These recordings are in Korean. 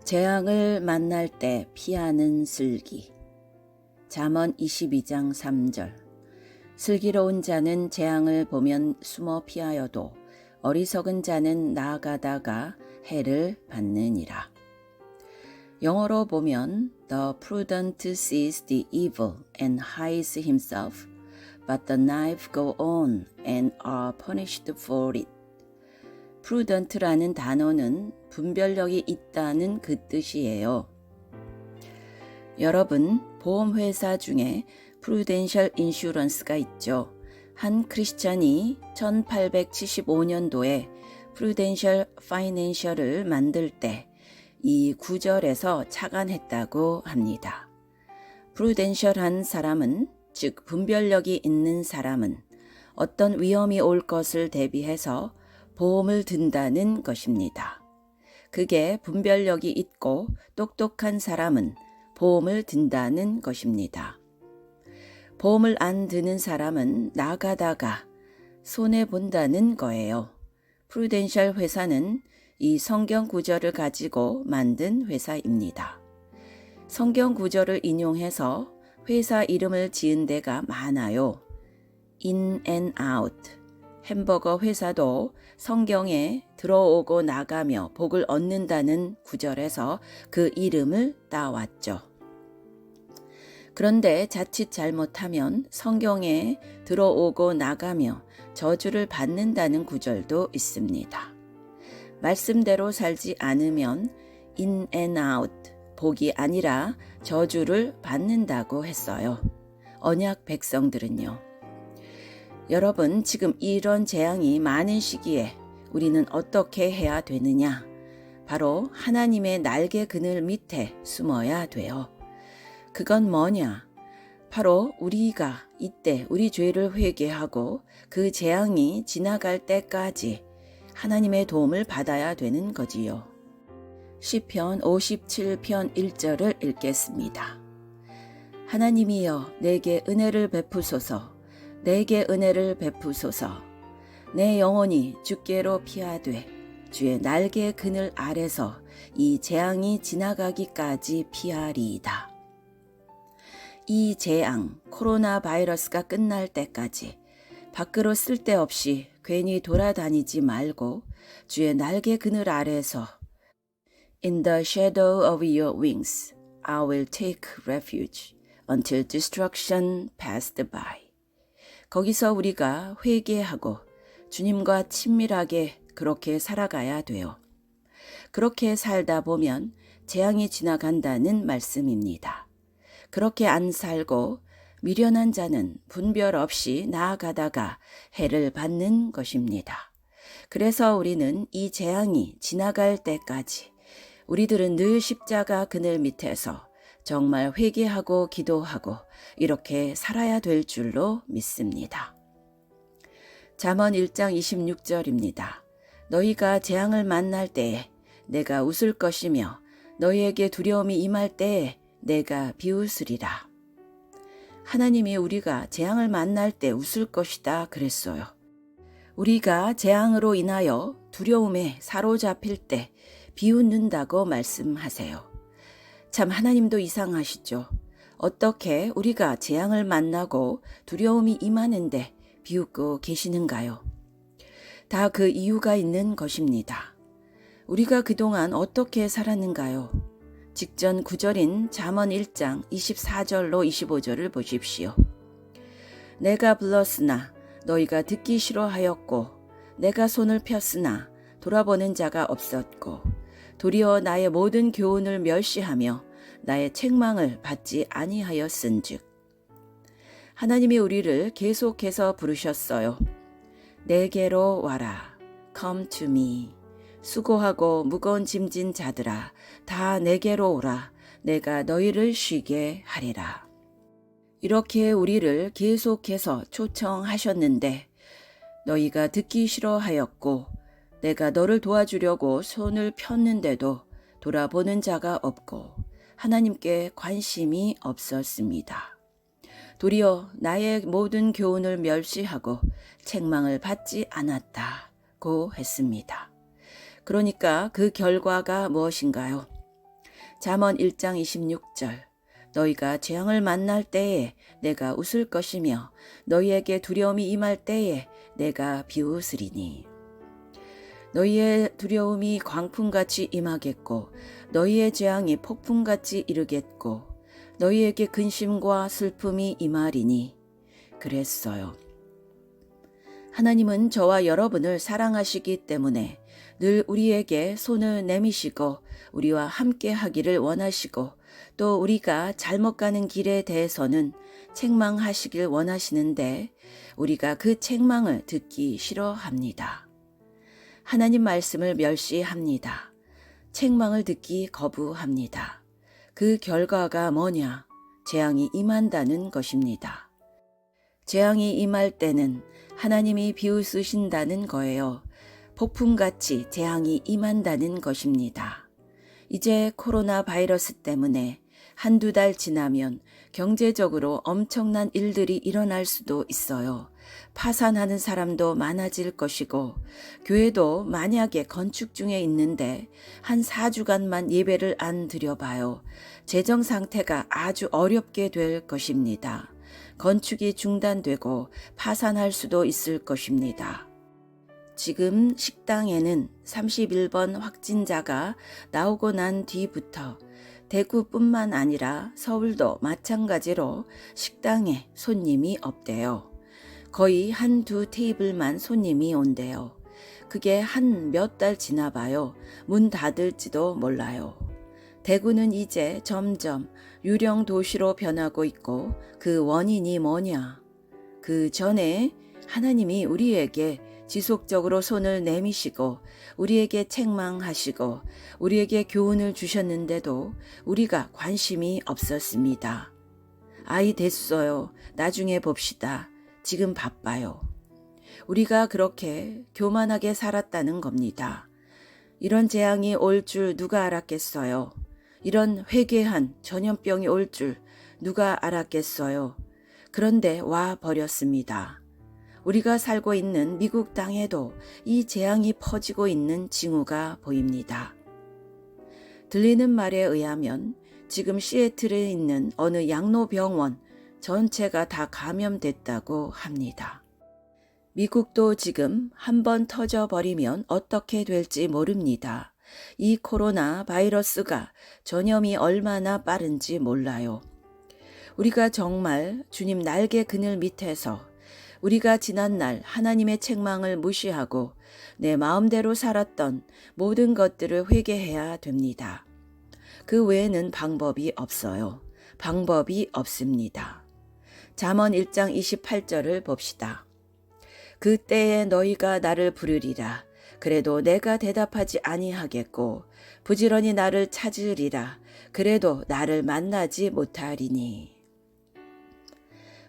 재앙을 만날 때 피하는 슬기. 잠언 22장 3절. 슬기로운 자는 재앙을 보면 숨어 피하여도 어리석은 자는 나아가다가 해를 받느니라. 영어로 보면 The prudent sees the evil and hides himself, but the knife go on and are punished for it. prudent라는 단어는 분별력이 있다는 그 뜻이에요. 여러분, 보험회사 중에 프루덴셜 인슈런스가 있죠. 한 크리스찬이 1875년도에 프루덴셜 파이낸셜을 만들 때 이 구절에서 착안했다고 합니다. 프루덴셜한 사람은, 즉 분별력이 있는 사람은 어떤 위험이 올 것을 대비해서 보험을 든다는 것입니다. 그게 분별력이 있고 똑똑한 사람은 보험을 든다는 것입니다. 보험을 안 드는 사람은 나가다가 손해본다는 거예요. 프루덴셜 회사는 이 성경 구절을 가지고 만든 회사입니다. 성경 구절을 인용해서 회사 이름을 지은 데가 많아요. In and out. 햄버거 회사도 성경에 들어오고 나가며 복을 얻는다는 구절에서 그 이름을 따왔죠. 그런데 자칫 잘못하면 성경에 들어오고 나가며 저주를 받는다는 구절도 있습니다. 말씀대로 살지 않으면 in and out, 복이 아니라 저주를 받는다고 했어요. 언약 백성들은요. 여러분, 지금 이런 재앙이 많은 시기에 우리는 어떻게 해야 되느냐? 바로 하나님의 날개 그늘 밑에 숨어야 돼요. 그건 뭐냐? 바로 우리가 이때 우리 죄를 회개하고 그 재앙이 지나갈 때까지 하나님의 도움을 받아야 되는 거지요. 시편 57편 1절을 읽겠습니다. 하나님이여 내게 은혜를 베푸소서. 내게 은혜를 베푸소서. 내 영혼이 주께로 피하되 주의 날개 그늘 아래서 이 재앙이 지나가기까지 피하리이다. 이 재앙, 코로나 바이러스가 끝날 때까지 밖으로 쓸데없이 괜히 돌아다니지 말고 주의 날개 그늘 아래서 In the shadow of your wings, I will take refuge until destruction passed by. 거기서 우리가 회개하고 주님과 친밀하게 그렇게 살아가야 돼요. 그렇게 살다 보면 재앙이 지나간다는 말씀입니다. 그렇게 안 살고 미련한 자는 분별 없이 나아가다가 해를 받는 것입니다. 그래서 우리는 이 재앙이 지나갈 때까지 우리들은 늘 십자가 그늘 밑에서 정말 회개하고 기도하고 이렇게 살아야 될 줄로 믿습니다. 잠언 1장 26절입니다. 너희가 재앙을 만날 때에 내가 웃을 것이며 너희에게 두려움이 임할 때에 내가 비웃으리라. 하나님이 우리가 재앙을 만날 때 웃을 것이다 그랬어요. 우리가 재앙으로 인하여 두려움에 사로잡힐 때 비웃는다고 말씀하세요. 참 하나님도 이상하시죠. 어떻게 우리가 재앙을 만나고 두려움이 임하는데 비웃고 계시는가요? 다 그 이유가 있는 것입니다. 우리가 그동안 어떻게 살았는가요? 직전 구절인 잠언 1장 24절로 25절을 보십시오. 내가 불렀으나 너희가 듣기 싫어하였고 내가 손을 폈으나 돌아보는 자가 없었고 도리어 나의 모든 교훈을 멸시하며 나의 책망을 받지 아니하였은즉. 하나님이 우리를 계속해서 부르셨어요. 내게로 와라. Come to me. 수고하고 무거운 짐진 자들아 다 내게로 오라. 내가 너희를 쉬게 하리라. 이렇게 우리를 계속해서 초청하셨는데 너희가 듣기 싫어하였고 내가 너를 도와주려고 손을 폈는데도 돌아보는 자가 없고 하나님께 관심이 없었습니다. 도리어 나의 모든 교훈을 멸시하고 책망을 받지 않았다고 했습니다. 그러니까 그 결과가 무엇인가요? 잠언 1장 26절. 너희가 재앙을 만날 때에 내가 웃을 것이며 너희에게 두려움이 임할 때에 내가 비웃으리니. 너희의 두려움이 광풍같이 임하겠고 너희의 재앙이 폭풍같이 이르겠고 너희에게 근심과 슬픔이 임하리니. 그랬어요. 하나님은 저와 여러분을 사랑하시기 때문에 늘 우리에게 손을 내미시고 우리와 함께 하기를 원하시고 또 우리가 잘못 가는 길에 대해서는 책망하시길 원하시는데 우리가 그 책망을 듣기 싫어합니다. 하나님 말씀을 멸시합니다. 책망을 듣기 거부합니다. 그 결과가 뭐냐? 재앙이 임한다는 것입니다. 재앙이 임할 때는 하나님이 비웃으신다는 거예요. 폭풍같이 재앙이 임한다는 것입니다. 이제 코로나 바이러스 때문에 한두 달 지나면 경제적으로 엄청난 일들이 일어날 수도 있어요. 파산하는 사람도 많아질 것이고 교회도 만약에 건축 중에 있는데 한 4주간만 예배를 안 드려봐요. 재정 상태가 아주 어렵게 될 것입니다. 건축이 중단되고 파산할 수도 있을 것입니다. 지금 식당에는 31번 확진자가 나오고 난 뒤부터 대구뿐만 아니라 서울도 마찬가지로 식당에 손님이 없대요. 거의 한두 테이블만 손님이 온대요. 그게 한 몇 달 지나 봐요. 문 닫을지도 몰라요. 대구는 이제 점점 유령 도시로 변하고 있고 그 원인이 뭐냐? 그 전에 하나님이 우리에게 지속적으로 손을 내미시고 우리에게 책망하시고 우리에게 교훈을 주셨는데도 우리가 관심이 없었습니다. 아이 됐어요. 나중에 봅시다. 지금 바빠요. 우리가 그렇게 교만하게 살았다는 겁니다. 이런 재앙이 올 줄 누가 알았겠어요? 이런 회개한 전염병이 올 줄 누가 알았겠어요? 그런데 와 버렸습니다. 우리가 살고 있는 미국 땅에도 이 재앙이 퍼지고 있는 징후가 보입니다. 들리는 말에 의하면 지금 시애틀에 있는 어느 양로병원 전체가 다 감염됐다고 합니다. 미국도 지금 한번 터져버리면 어떻게 될지 모릅니다. 이 코로나 바이러스가 전염이 얼마나 빠른지 몰라요. 우리가 정말 주님 날개 그늘 밑에서 우리가 지난날 하나님의 책망을 무시하고 내 마음대로 살았던 모든 것들을 회개해야 됩니다. 그 외에는 방법이 없어요. 방법이 없습니다. 잠언 1장 28절을 봅시다. 그때에 너희가 나를 부르리라. 그래도 내가 대답하지 아니하겠고 부지런히 나를 찾으리라. 그래도 나를 만나지 못하리니.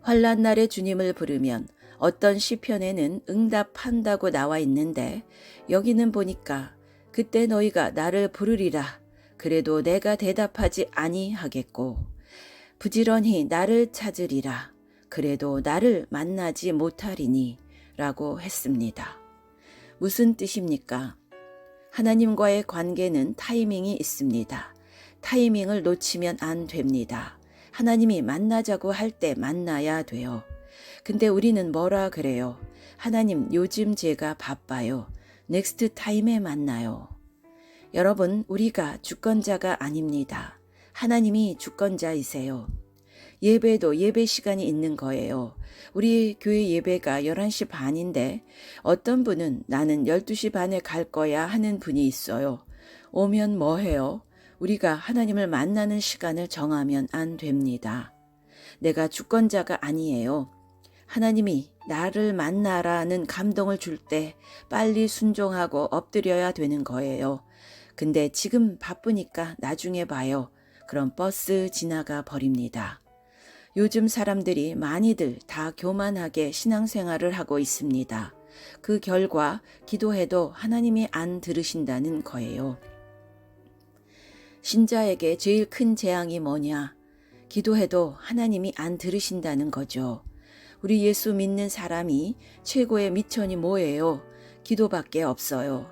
환난 날에 주님을 부르면 어떤 시편에는 응답한다고 나와 있는데 여기는 보니까 그때 너희가 나를 부르리라. 그래도 내가 대답하지 아니하겠고 부지런히 나를 찾으리라. 그래도 나를 만나지 못하리니 라고 했습니다. 무슨 뜻입니까? 하나님과의 관계는 타이밍이 있습니다. 타이밍을 놓치면 안 됩니다. 하나님이 만나자고 할 때 만나야 돼요. 근데 우리는 뭐라 그래요? 하나님 요즘 제가 바빠요. 넥스트 타임에 만나요. 여러분, 우리가 주권자가 아닙니다. 하나님이 주권자이세요. 예배도 예배 시간이 있는 거예요. 우리 교회 예배가 11시 반인데 어떤 분은 나는 12시 반에 갈 거야 하는 분이 있어요. 오면 뭐 해요? 우리가 하나님을 만나는 시간을 정하면 안 됩니다. 내가 주권자가 아니에요. 하나님이 나를 만나라는 감동을 줄 때 빨리 순종하고 엎드려야 되는 거예요. 근데 지금 바쁘니까 나중에 봐요. 그럼 버스 지나가 버립니다. 요즘 사람들이 많이들 다 교만하게 신앙생활을 하고 있습니다. 그 결과 기도해도 하나님이 안 들으신다는 거예요. 신자에게 제일 큰 재앙이 뭐냐? 기도해도 하나님이 안 들으신다는 거죠. 우리 예수 믿는 사람이 최고의 미천이 뭐예요? 기도밖에 없어요.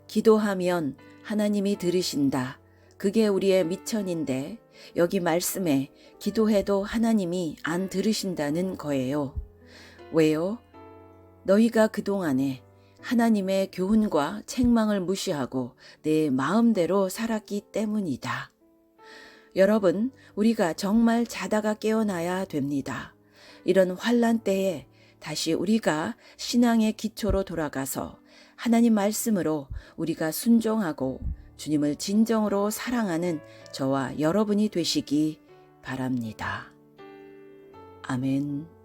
기도하면 하나님이 들으신다. 그게 우리의 미천인데 여기 말씀에 기도해도 하나님이 안 들으신다는 거예요. 왜요? 너희가 그동안에 하나님의 교훈과 책망을 무시하고 내 마음대로 살았기 때문이다. 여러분, 우리가 정말 자다가 깨어나야 됩니다. 이런 환난 때에 다시 우리가 신앙의 기초로 돌아가서 하나님 말씀으로 우리가 순종하고 주님을 진정으로 사랑하는 저와 여러분이 되시기 바랍니다. 아멘.